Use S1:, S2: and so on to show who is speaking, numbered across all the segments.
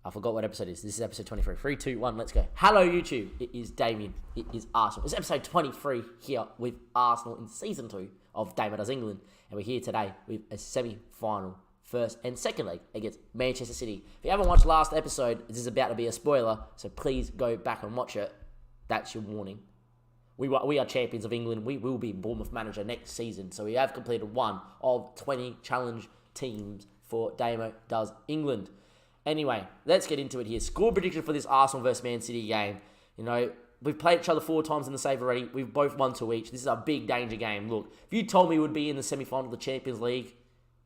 S1: I forgot what episode it is. This is episode 23. 3, 2, 1, let's go. Hello, YouTube. It is Damien. It is Arsenal. It's episode 23 here with Arsenal in Season 2 of DAMMO Does England. And we're here today with a semi-final first and second leg against Manchester City. If you haven't watched last episode, this is about to be a spoiler, so please go back and watch it. That's your warning. We are champions of England. We will be Bournemouth manager next season. So we have completed one of 20 challenge teams for DAMMO Does England. Anyway, let's get into it here. Score prediction for this Arsenal versus Man City game. You know, we've played each other 4 times in the save already. We've both won 2 each. This is a big danger game. Look, if you told me we would be in the semi-final of the Champions League,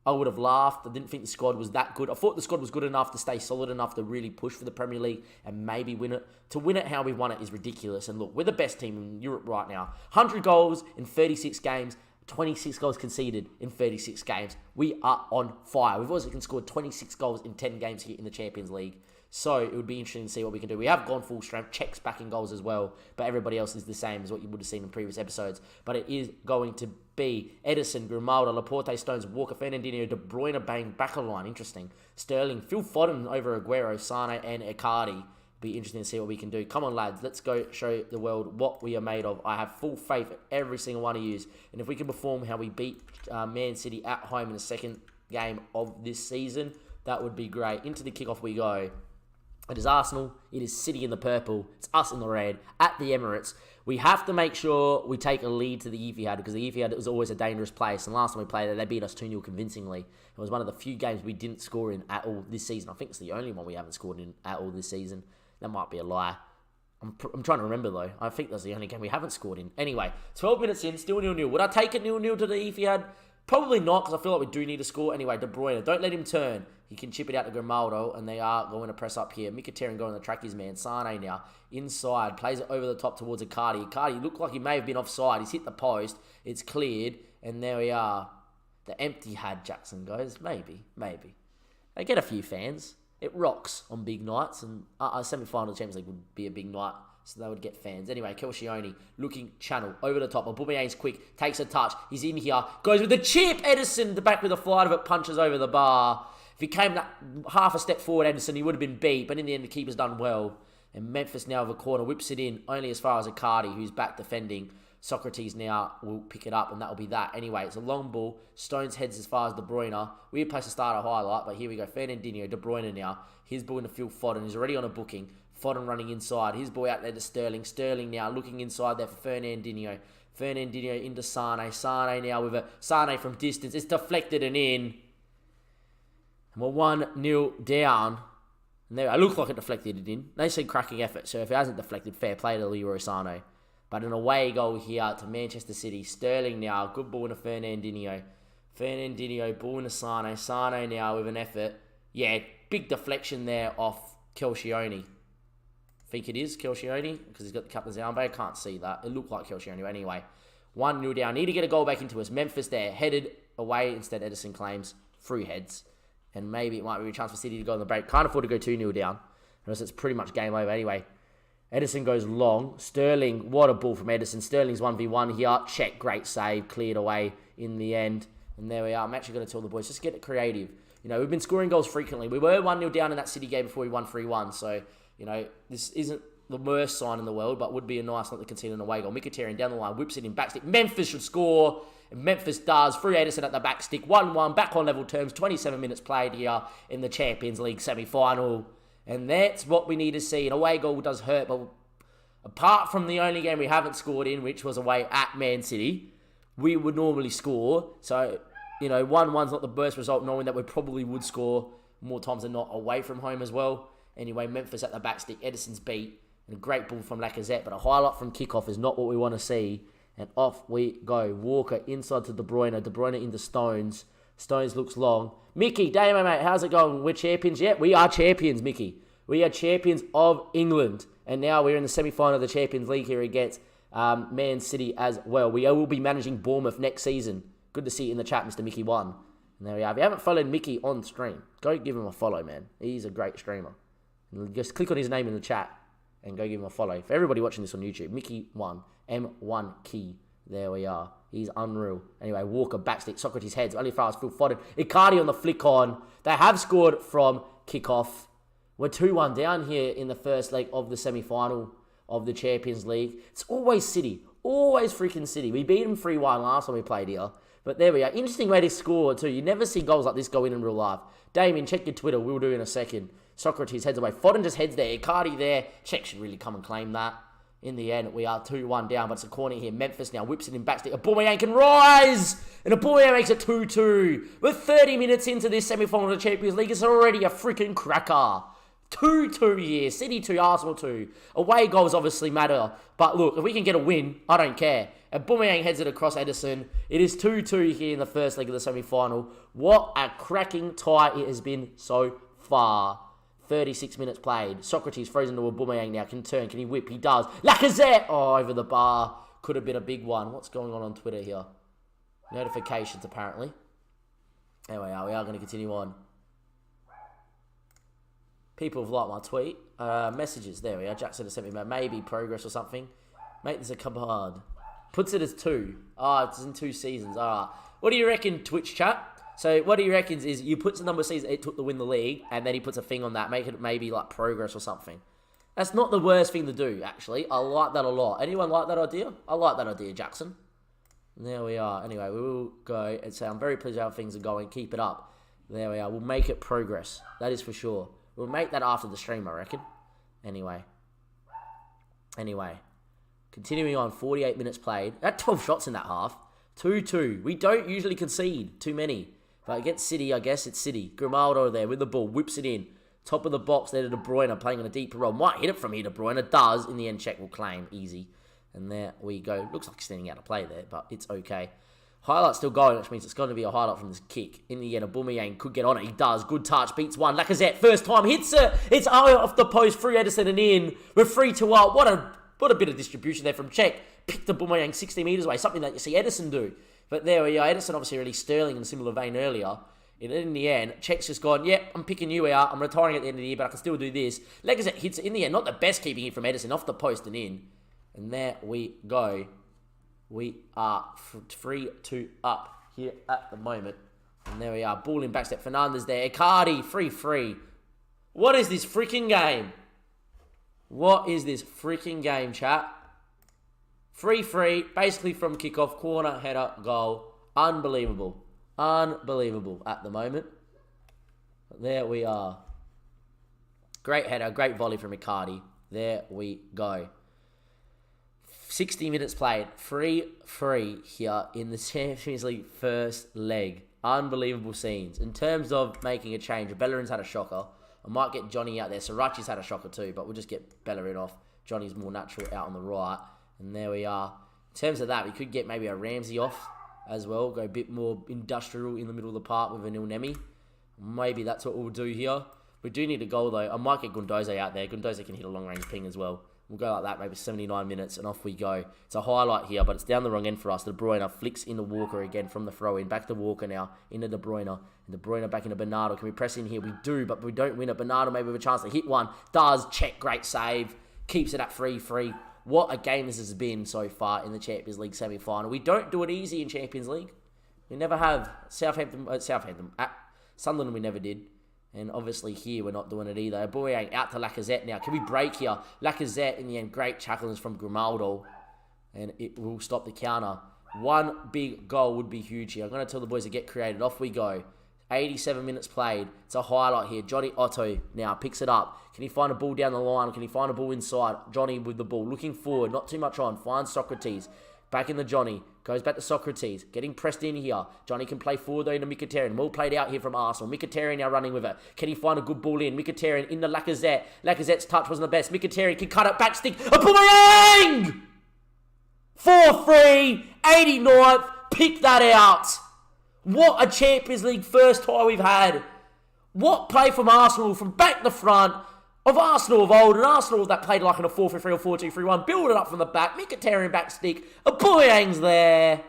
S1: I would have laughed. I didn't think the squad was that good. I thought the squad was good enough to stay solid enough to really push for the Premier League and maybe win it. To win it how we won it is ridiculous. And look, we're the best team in Europe right now. 100 goals in 36 games. 26 goals conceded in 36 games. We are on fire. We've also scored 26 goals in 10 games here in the Champions League. So it would be interesting to see what we can do. We have gone full strength. Czech's back in goals as well. But everybody else is the same as what you would have seen in previous episodes. But it is going to be Ederson, Grimaldo, Laporte, Stones, Walker, Fernandinho, De Bruyne, Bang, back on line. Interesting. Sterling, Phil Foden over Aguero, Sane and Icardi. Be interesting to see what we can do. Come on, lads. Let's go show the world what we are made of. I have full faith in every single one of you. And if we can perform how we beat Man City at home in the second game of this season, that would be great. Into the kickoff we go. It is Arsenal. It is City in the purple. It's us in the red at the Emirates. We have to make sure we take a lead to the Etihad because the Etihad was always a dangerous place. And last time we played there, they beat us 2-0 convincingly. It was one of the few games we didn't score in at all this season. I think it's the only one we haven't scored in at all this season. That might be a lie. I'm trying to remember, though. I think that's the only game we haven't scored in. Anyway, 12 minutes in, still 0-0. Would I take it 0-0 to the Etihad? Probably not, because I feel like we do need to score. Anyway, De Bruyne, don't let him turn. He can chip it out to Grimaldo, and they are going to press up here. Mkhitaryan going to track his man. Sane now, inside, plays it over the top towards Icardi. Icardi looked like he may have been offside. He's hit the post. It's cleared, and there we are. The empty had Jackson goes. Maybe. They get a few fans. It rocks on big nights, and a semi-final of the Champions League would be a big night, so they would get fans. Anyway, Koscielny looking channel over the top. Aubameyang's quick, takes a touch. He's in here, goes with the chip. Ederson, the back with a flight of it, punches over the bar. If he came that half a step forward, Ederson, he would have been beat, but in the end, the keeper's done well. And Memphis now with a corner, whips it in only as far as Icardi, who's back defending. Socrates now will pick it up, and that will be that. Anyway, it's a long ball. Stones heads as far as De Bruyne. Weird place to start a highlight, but here we go. Fernandinho, De Bruyne now. His ball into Phil Foden. He's already on a booking. Foden running inside. His ball out there to Sterling. Sterling now looking inside there for Fernandinho. Fernandinho into Sane. Sane now with a Sane from distance. It's deflected and in. And we're 1-0 down. And there, it looked like it deflected it in. They said cracking effort, so if it hasn't deflected, fair play to Leroy Sane. But an away goal here to Manchester City. Sterling now. Good ball into Fernandinho. Fernandinho, ball into Sane. Sane now with an effort. Yeah, big deflection there off Koscielny. I think it is Koscielny because he's got the captain's armband. I can't see that. It looked like Koscielny anyway. 1-0 down. Need to get a goal back into us. Memphis there. Headed away. Instead, Ederson claims through heads. And maybe it might be a chance for City to go on the break. Can't afford to go 2-0 down. Unless it's pretty much game over anyway. Ederson goes long. Sterling, what a ball from Ederson. Sterling's 1v1 here. Check, great save. Cleared away in the end. And there we are. I'm actually going to tell the boys, just get it creative. You know, we've been scoring goals frequently. We were 1-0 down in that City game before we won 3-1. So, you know, this isn't the worst sign in the world, but would be a nice not to concede an away goal. Mkhitaryan down the line, whips it in backstick. Memphis should score. And Memphis does. Through Ederson at the backstick. 1-1, back on level terms. 27 minutes played here in the Champions League semi-final. And that's what we need to see. An away goal does hurt, but apart from the only game we haven't scored in, which was away at Man City, we would normally score. So, you know, 1-1's not the worst result, knowing that we probably would score more times than not away from home as well. Anyway, Memphis at the backstick. Ederson's beat. And a great ball from Lacazette, but a highlight from kickoff is not what we want to see. And off we go. Walker inside to De Bruyne. De Bruyne into Stones. Stones looks long. Mickey, Damo, mate, how's it going? We're champions yet? We are champions, Mickey. We are champions of England. And now we're in the semi-final of the Champions League here against Man City as well. We will be managing Bournemouth next season. Good to see you in the chat, Mr. Mickey1. And there we are. If you haven't followed Mickey on stream, go give him a follow, man. He's a great streamer. And just click on his name in the chat and go give him a follow. For everybody watching this on YouTube, Mickey1, M1 Key. There we are. He's unreal. Anyway, Walker, backstick, Socrates heads. Only far as Phil Foden. Icardi on the flick on. They have scored from kickoff. We're 2-1 down here in the first leg of the semi-final of the Champions League. It's always City. Always freaking City. We beat them 3-1 last time we played here. But there we are. Interesting way to score, too. You never see goals like this go in real life. Damien, check your Twitter. We'll do in a second. Socrates heads away. Foden just heads there. Icardi there. Czech should really come and claim that. In the end, we are 2-1 down, but it's a corner here. Memphis now whips it in backstick. Aubameyang can rise! And Aubameyang makes it 2-2. We're 30 minutes into this semi-final of the Champions League. It's already a freaking cracker. 2-2 here. City 2, Arsenal 2. Away goals obviously matter. But look, if we can get a win, I don't care. Aubameyang heads it across Ederson. It is 2-2 here in the first leg of the semi-final. What a cracking tie it has been so far. 36 minutes played. Socrates frozen to Aubameyang now. Can turn. Can he whip? He does. Lacazette! Oh, over the bar. Could have been a big one. What's going on Twitter here? Notifications, apparently. There we are. We are going to continue on. People have liked my tweet. Messages. There we are. Jackson has sent me maybe progress or something. Make this a card. Puts it as 2. It's in 2 seasons. What do you reckon, Twitch chat? So what he reckons is you put the number of seasons it took to win the league, and then he puts a thing on that, make it maybe like progress or something. That's not the worst thing to do, actually. I like that a lot. Anyone like that idea? I like that idea, Jackson. There we are. Anyway, we will go and say I'm very pleased how things are going. Keep it up. There we are. We'll make it progress. That is for sure. We'll make that after the stream, I reckon. Anyway. Continuing on, 48 minutes played. That 12 shots in that half. 2-2. We don't usually concede too many. But against City, I guess it's City. Grimaldo there with the ball. Whips it in. Top of the box there to De Bruyne playing on a deeper role. Might hit it from here, De Bruyne. Does. In the end, Czech will claim. Easy. And there we go. Looks like standing out of play there, but it's okay. Highlight still going, which means it's going to be a highlight from this kick. In the end, Aubameyang could get on it. He does. Good touch. Beats one. Lacazette, first time. Hits it. It's off the post. Through Ederson and in. We're 3-2 up. What a bit of distribution there from Czech. Picked Aubameyang 60 metres away. Something that you see Ederson do. But there we are. Ederson obviously really sterling in a similar vein earlier. And in the end, Czech's just gone, yep, I'm picking you out. I'm retiring at the end of the year, but I can still do this. Lacazette hits it in the end. Not the best keeping it from Ederson. Off the post and in. And there we go. We are 3-2 up here at the moment. And there we are. Ball in backstep. Fernandes there. Icardi, 3-3. What is this freaking game? What is this freaking game, chat? 3-3, basically from kickoff, corner, header, goal. Unbelievable. Unbelievable at the moment. But there we are. Great header, great volley from Icardi. There we go. 60 minutes played. 3-3 here in the Champions League first leg. Unbelievable scenes. In terms of making a change, Bellerin's had a shocker. I might get Johnny out there. Sarachi's had a shocker too, but we'll just get Bellerin off. Johnny's more natural out on the right. And there we are. In terms of that, we could get maybe a Ramsey off as well. Go a bit more industrial in the middle of the park with an Ilnemi. Maybe that's what we'll do here. We do need a goal though. I might get Gundoze out there. Gundoze can hit a long-range ping as well. We'll go like that, maybe 79 minutes, and off we go. It's a highlight here, but it's down the wrong end for us. De Bruyne flicks into Walker again from the throw-in. Back to Walker now, into De Bruyne. And De Bruyne back into Bernardo. Can we press in here? We do, but we don't win it. Bernardo maybe with a chance to hit one. Does. Check, great save. Keeps it at 3-3. What a game this has been so far in the Champions League semi-final. We don't do it easy in Champions League. We never have. Sunderland we never did. And obviously here we're not doing it either. Aubameyang out to Lacazette now. Can we break here? Lacazette in the end. Great tackles from Grimaldo. And it will stop the counter. One big goal would be huge here. I'm going to tell the boys to get created. Off we go. 87 minutes played. It's a highlight here. Johnny Otto now picks it up. Can he find a ball down the line? Can he find a ball inside? Johnny with the ball. Looking forward. Not too much on. Finds Socrates. Back in the Johnny. Goes back to Socrates. Getting pressed in here. Johnny can play forward though into Mkhitaryan. Well played out here from Arsenal. Mkhitaryan now running with it. Can he find a good ball in? Mkhitaryan into Lacazette. Lacazette's touch wasn't the best. Mkhitaryan can cut it back stick. Aubameyang! 4-3. 89th. Pick that out. What a Champions League first tie we've had. What play from Arsenal from back to front. Of Arsenal of old, and Arsenal that played like in a 4-3-3 or 4-2-3-1. Build it up from the back. Mkhitaryan back stick. Aubameyang's there.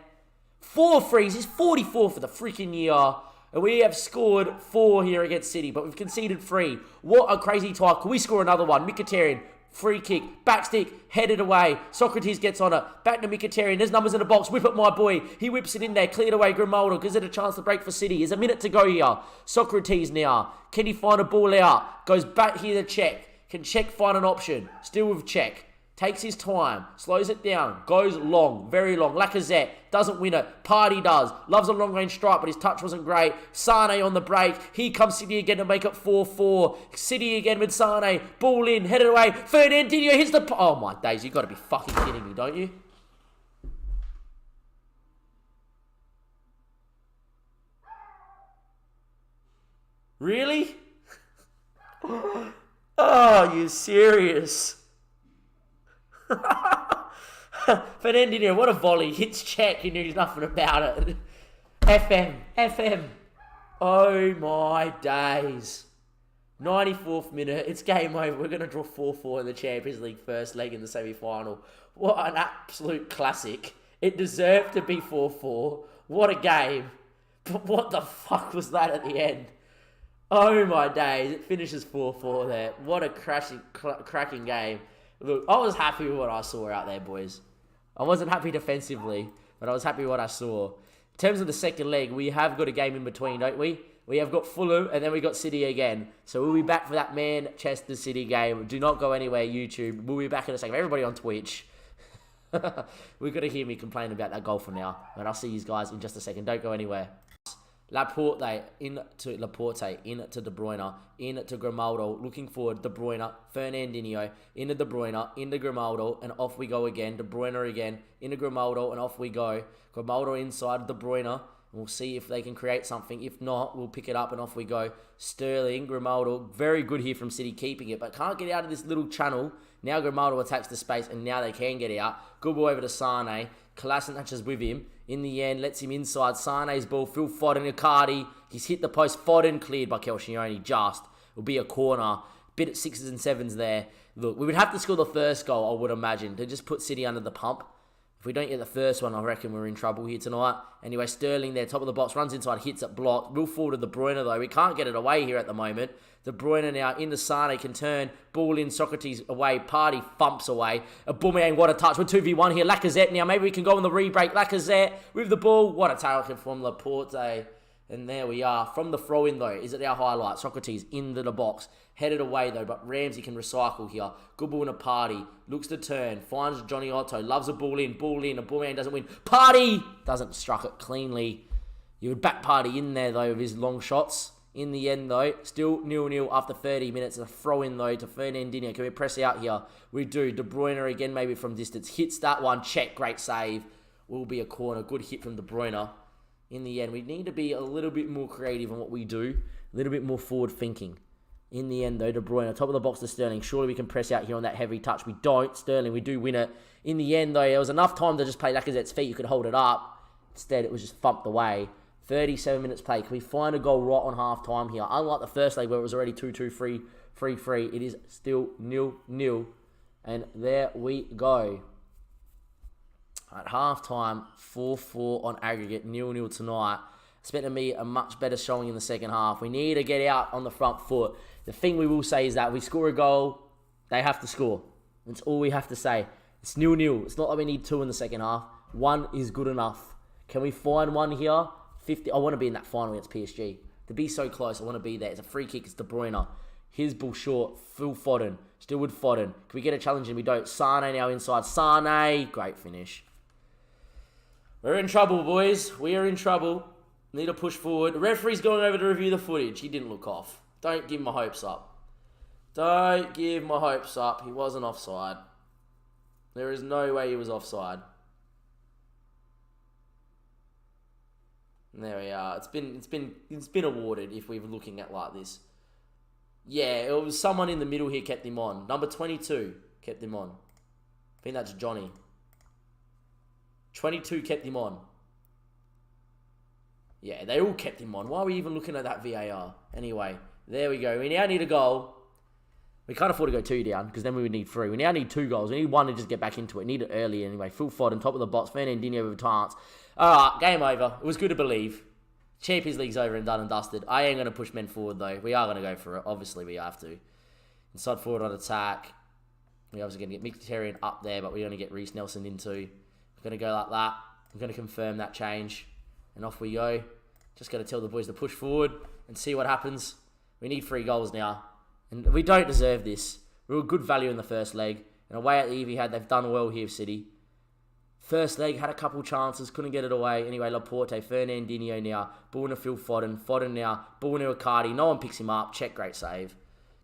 S1: 4-3s. He's 44 for the freaking year. And we have scored 4 here against City, but we've conceded 3. What a crazy tie. Can we score another one? Mkhitaryan Free kick, back stick, headed away. Socrates gets on it. Back to Mkhitaryan. There's numbers in the box. Whip it, my boy. He whips it in there. Cleared away Grimaldo. Gives it a chance to break for City. There's a minute to go here. Socrates now. Can he find a ball out? Goes back here to Czech. Can Czech find an option? Still with Czech. Takes his time, slows it down, goes long, very long. Lacazette doesn't win it. Party does. Loves a long-range strike, but his touch wasn't great. Sane on the break. Here comes City again to make it 4-4. City again with Sane. Ball in, headed away. Fernandinho hits the... Oh, my days. You've got to be fucking kidding me, don't you? Really? Oh, you serious? Fernandinho, what a volley. Hits Czech, he knew nothing about it. FM. Oh my days. 94th minute, it's game over. We're going to draw 4-4 in the Champions League first leg in the semi-final. What an absolute classic. It deserved to be 4-4. What a game. But what the fuck was that at the end? Oh my days, it finishes 4-4 there. What a cracking game. Look, I was happy with what I saw out there, boys. I wasn't happy defensively, but I was happy with what I saw. In terms of the second leg, we have got a game in between, don't we? We have got Fulham, and then we got City again. So we'll be back for that Manchester City game. Do not go anywhere, YouTube. We'll be back in a second. Everybody on Twitch. We've got to hear me complain about that goal for now. And I'll see you guys in just a second. Don't go anywhere. Laporte into De Bruyne, into Grimaldo, looking forward, De Bruyne, Fernandinho, into De Bruyne, into Grimaldo, and off we go again, De Bruyne again, into Grimaldo, and off we go. Grimaldo inside De Bruyne, and we'll see if they can create something. If not, we'll pick it up and off we go. Sterling, Grimaldo, very good here from City, keeping it, but can't get out of this little channel. Now Grimaldo attacks the space, and now they can get out. Good ball over to Sane. Kolasinac is with him. In the end, lets him inside. Sane's ball, Phil Foden, Icardi. He's hit the post. Foden cleared by Kelcioni. Just. It'll be a corner. Bit at 6s and 7s there. Look, we would have to score the first goal, I would imagine, to just put City under the pump. If we don't get the first one, I reckon we're in trouble here tonight. Anyway, Sterling there, top of the box, runs inside, hits it, blocked. Real forward to De Bruyne, though. We can't get it away here at the moment. De Bruyne now into Sane, can turn. Ball in, Socrates away. Party thumps away. Aubameyang, what a touch. We're 2v1 here. Lacazette now. Maybe we can go on the re-break. Lacazette with the ball. What a tackle from Laporte. And there we are. From the throw-in, though, is it our highlight? Socrates into the box. Headed away, though, but Ramsey can recycle here. Good ball in a Party. Looks to turn. Finds Johnny Otto. Loves a ball in. Ball in. Aubameyang doesn't win. Party! Doesn't struck it cleanly. You would back Party in there, though, with his long shots. In the end, though, still 0-0 after 30 minutes. A throw-in, though, to Fernandinho. Can we press out here? We do. De Bruyne again, maybe from distance. Hits that one. Check. Great save. Will be a corner. Good hit from De Bruyne. In the end, we need to be a little bit more creative in what we do. A little bit more forward thinking. In the end, though, De Bruyne, top of the box to Sterling. Surely we can press out here on that heavy touch. We don't. Sterling, we do win it. In the end, though, there was enough time to just play Lacazette's feet. You could hold it up. Instead, it was just thumped away. 37 minutes play. Can we find a goal right on half-time here? Unlike the first leg where it was already 2-2, 3-3, it is still 0-0. And there we go. At half-time, 4-4 on aggregate, 0-0 tonight. Expecting me a much better showing in the second half. We need to get out on the front foot. The thing we will say is that if we score a goal, they have to score. That's all we have to say. It's 0-0. It's not like we need 2 in the second half. 1 is good enough. Can we find 1 here? 50. I want to be in that final against PSG. To be so close, I want to be there. It's a free kick. It's De Bruyne. His ball short. Phil Foden. Still with Foden. Can we get a challenge? And we don't. Sane now inside. Sane. Great finish. We're in trouble, boys. We are in trouble. Need to push forward. The referee's going over to review the footage. He didn't look off. Don't give my hopes up. Don't give my hopes up. He wasn't offside. There is no way he was offside. And there we are. It's been awarded if we're looking at like this. Yeah, it was someone in the middle here kept him on. Number 22 kept him on. I think that's Johnny. 22 kept him on. Yeah, they all kept him on. Why are we even looking at that VAR? Anyway, there we go. We now need a goal. We can't afford to go 2 down because then we would need 3. We now need 2 goals. We need 1 to just get back into it. We need it early anyway. Full Foden, top of the box. Fernandinho with a chance. Alright, game over. It was good to believe. Champions League's over and done and dusted. I ain't going to push men forward though. We are going to go for it. Obviously we have to. Inside forward on attack. We're obviously going to get Mkhitaryan up there, but we're going to get Reece Nelson into. We're going to go like that. We're going to confirm that change. And off we go. Just got to tell the boys to push forward and see what happens. We need 3 goals now. And we don't deserve this. We were good value in the first leg. And away at the Etihad, they've done well here, City. First leg, had a couple chances, couldn't get it away. Anyway, Laporte, Fernandinho now. Ball to Phil Foden. Foden now. Ball to Icardi. No one picks him up. Check, great save.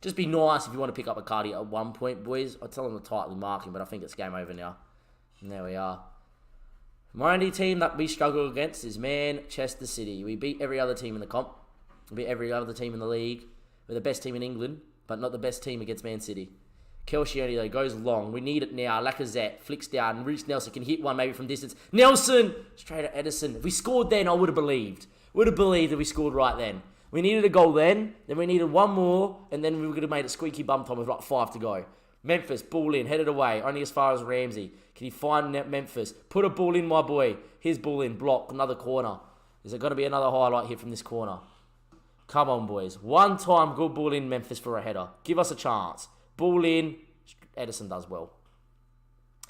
S1: Just be nice if you want to pick up Icardi at one point, boys. I'd tell him to tightly mark him, but I think it's game over now. And there we are. My only team that we struggle against is Manchester City. We beat every other team in the comp. We beat every other team in the league. We're the best team in England, but not the best team against Man City. Koscielny, though, goes long. We need it now. Lacazette flicks down. Reece Nelson can hit one maybe from distance. Nelson! Straight at Edison. If we scored then, I would have believed. Would have believed if we scored right then. We needed a goal then we needed one more, and then we would have made it squeaky bum time with like 5 to go. Memphis, ball in, headed away, only as far as Ramsey. Can he find Memphis? Put a ball in, my boy. His ball in, block, another corner. Is there going to be another highlight here from this corner? Come on, boys. One time, good ball in Memphis for a header. Give us a chance. Ball in. Edison does well.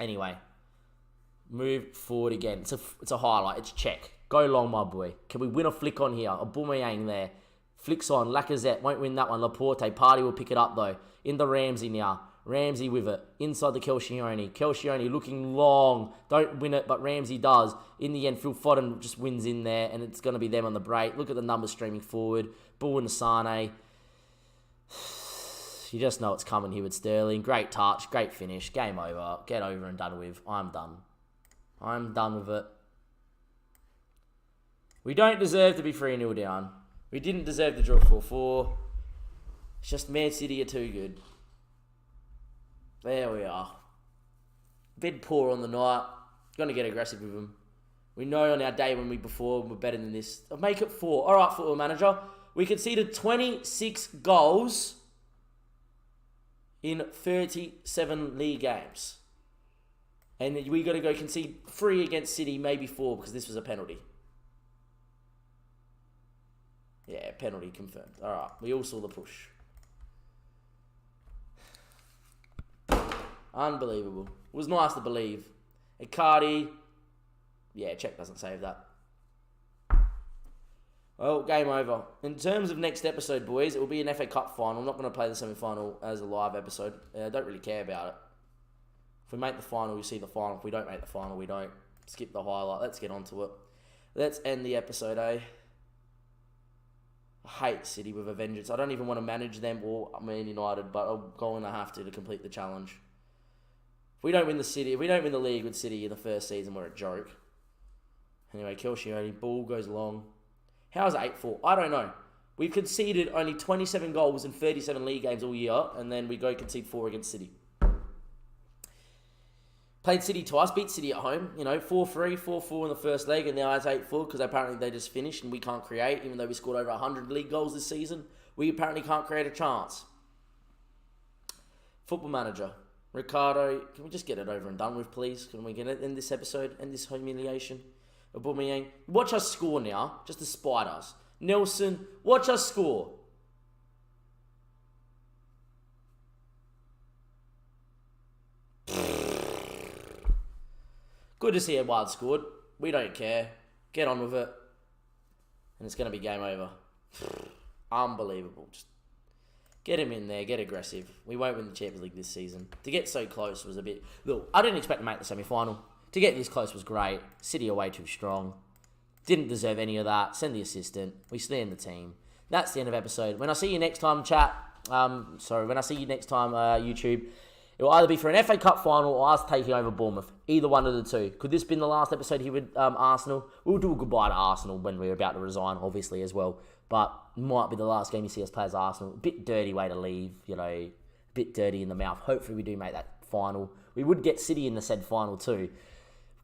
S1: Anyway, move forward again. It's a highlight. It's check. Go long, my boy. Can we win a flick on here? A Aubameyang there. Flicks on. Lacazette won't win that one. Laporte. Party will pick it up, though. In the Ramsey now. Ramsey with it. Inside the Koscielny. Koscielny looking long. Don't win it, but Ramsey does. In the end, Phil Foden just wins in there, and it's going to be them on the break. Look at the numbers streaming forward. Ball in Sane. You just know it's coming here with Sterling. Great touch. Great finish. Game over. Get over and done with. I'm done. I'm done with it. We don't deserve to be 3-0 down. We didn't deserve to draw 4-4. It's just Man City are too good. There we are. Bit poor on the night. Going to get aggressive with them. We know on our day when we perform, we're better than this. I'll make it 4. All right, football manager. We conceded 26 goals in 37 league games. And we got to go concede 3 against City, maybe 4, because this was a penalty. Yeah, penalty confirmed. All right, we all saw the push. Unbelievable. It was nice to believe. Icardi. Yeah, check doesn't save that. Well, game over. In terms of next episode, boys, it will be an FA Cup final. I'm not going to play the semi-final as a live episode. I don't really care about it. If we make the final, we see the final. If we don't make the final, we don't. Skip the highlight. Let's get on to it. Let's end the episode, eh? I hate City with a vengeance. I don't even want to manage them or Man United, but I'm going to have to complete the challenge. If we don't win the league with City in the first season, we're a joke. Anyway, Koscielny, ball goes long. How is it 8-4? I don't know. We've conceded only 27 goals in 37 league games all year, and then we go concede 4 against City. Played City twice, beat City at home. 4-3, 4-4 in the first leg, and now it's 8-4 because apparently they just finished and we can't create, even though we scored over 100 league goals this season. We apparently can't create a chance. Football manager. Ricardo, can we just get it over and done with, please? Can we get it in this episode, end this humiliation? Aubameyang, watch us score now, just to spite us. Nelson, watch us score. Good to see Edouard scored. We don't care. Get on with it. And it's going to be game over. Unbelievable. Just get him in there. Get aggressive. We won't win the Champions League this season. To get so close was a bit... Look, I didn't expect to make the semi-final. To get this close was great. City are way too strong. Didn't deserve any of that. Send the assistant. We stand the team. That's the end of episode. When I see you next time, chat... when I see you next time, YouTube... It will either be for an FA Cup final or us taking over Bournemouth. Either one of the two. Could this been the last episode here with Arsenal? We'll do a goodbye to Arsenal when we're about to resign, obviously, as well. But might be the last game you see us play as Arsenal. A bit dirty way to leave, a bit dirty in the mouth. Hopefully we do make that final. We would get City in the said final too.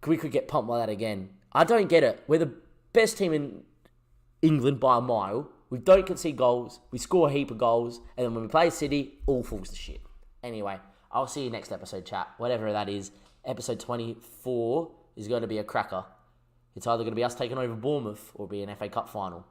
S1: We could get pumped like that again. I don't get it. We're the best team in England by a mile. We don't concede goals. We score a heap of goals. And then when we play City, all falls to shit. Anyway... I'll see you next episode, chat. Whatever that is. Episode 24 is going to be a cracker. It's either going to be us taking over Bournemouth or be an FA Cup final.